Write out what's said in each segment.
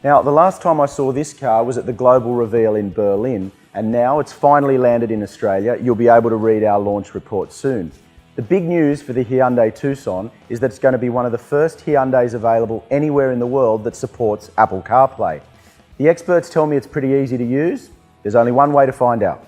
Now, the last time I saw this car was at the global reveal in Berlin, and now it's finally landed in Australia. You'll be able to read our launch report soon. The big news for the Hyundai Tucson is that it's going to be one of the first Hyundais available anywhere in the world that supports Apple CarPlay. The experts tell me it's pretty easy to use. There's only one way to find out.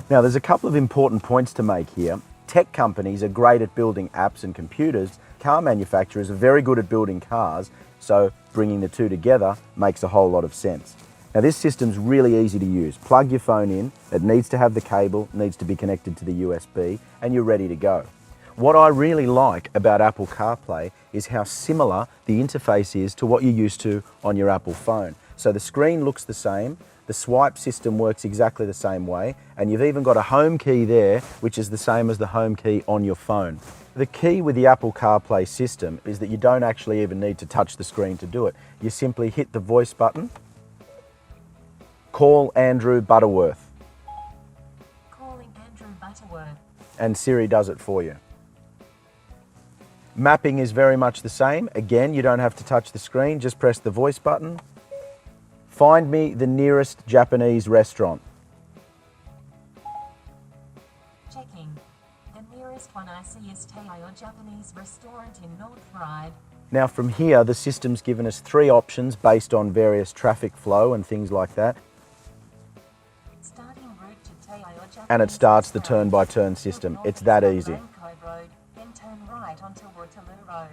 Now, there's a couple of important points to make here. Tech companies are great at building apps and computers. Car manufacturers are very good at building cars, so bringing the two together makes a whole lot of sense. Now, this system's really easy to use. Plug your phone in, it needs to have the cable, needs to be connected to the USB, and you're ready to go. What I really like about Apple CarPlay is how similar the interface is to what you're used to on your Apple phone. So the screen looks the same, the swipe system works exactly the same way, and you've even got a home key there, which is the same as the home key on your phone. The key with the Apple CarPlay system is that you don't actually even need to touch the screen to do it. You simply hit the voice button, call Andrew Butterworth. Calling Andrew Butterworth. And Siri does it for you. Mapping is very much the same. Again, you don't have to touch the screen, just press the voice button. Find me the nearest Japanese restaurant. Checking. The nearest one I see is Taiyo Japanese restaurant in North Ryde. Now from here, the system's given us 3 options based on various traffic flow and things like that. Starting route to Taiyo Japanese And it starts the restaurant. turn-by-turn system. It's that easy. Road, then turn right onto Waterloo Road.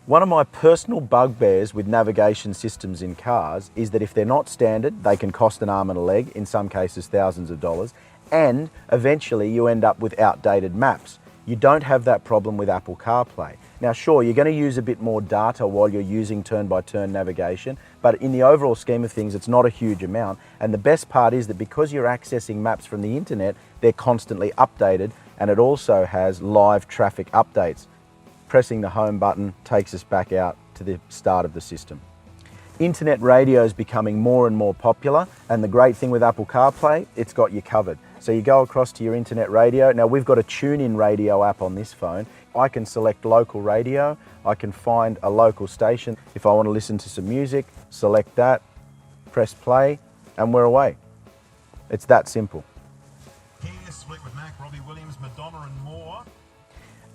One of my personal bugbears with navigation systems in cars is that if they're not standard, they can cost an arm and a leg, in some cases thousands of dollars, and eventually you end up with outdated maps. You don't have that problem with Apple CarPlay. Now sure, you're going to use a bit more data while you're using turn-by-turn navigation, but in the overall scheme of things, it's not a huge amount. And the best part is that because you're accessing maps from the internet, they're constantly updated, and it also has live traffic updates. Pressing the home button takes us back out to the start of the system. Internet radio is becoming more and more popular, and the great thing with Apple CarPlay, it's got you covered. So you go across to your internet radio. Now we've got a tune-in radio app on this phone. I can select local radio, I can find a local station. If I want to listen to some music, select that, press play, and we're away. It's that simple.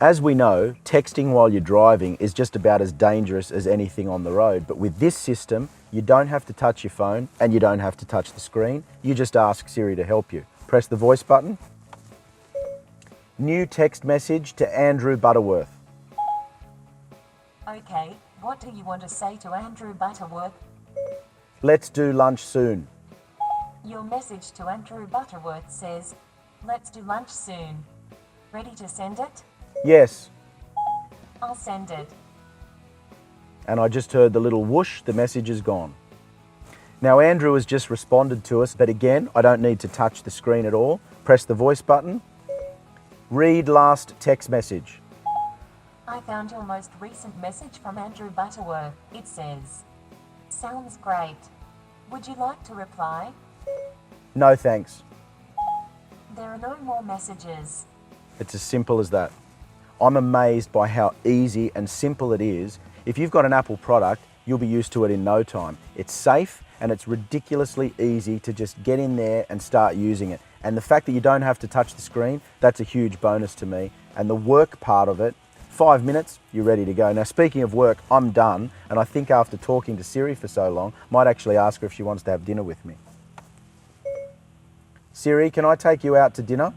As we know, texting while you're driving is just about as dangerous as anything on the road, but with this system, you don't have to touch your phone and you don't have to touch the screen. You just ask Siri to help you. Press the voice button. New text message to Andrew Butterworth. Okay, what do you want to say to Andrew Butterworth? Let's do lunch soon. Your message to Andrew Butterworth says, let's do lunch soon. Ready to send it? Yes. I'll send it. And I just heard the little whoosh, the message is gone. Now Andrew has just responded to us, but again, I don't need to touch the screen at all. Press the voice button. Read last text message. I found your most recent message from Andrew Butterworth. It says, sounds great. Would you like to reply? No thanks. There are no more messages. It's as simple as that. I'm amazed by how easy and simple it is. If you've got an Apple product, you'll be used to it in no time. It's safe and it's ridiculously easy to just get in there and start using it. And the fact that you don't have to touch the screen, that's a huge bonus to me. And the work part of it, 5 minutes, you're ready to go. Now speaking of work, I'm done, and I think after talking to Siri for so long, might actually ask her if she wants to have dinner with me. Siri, can I take you out to dinner?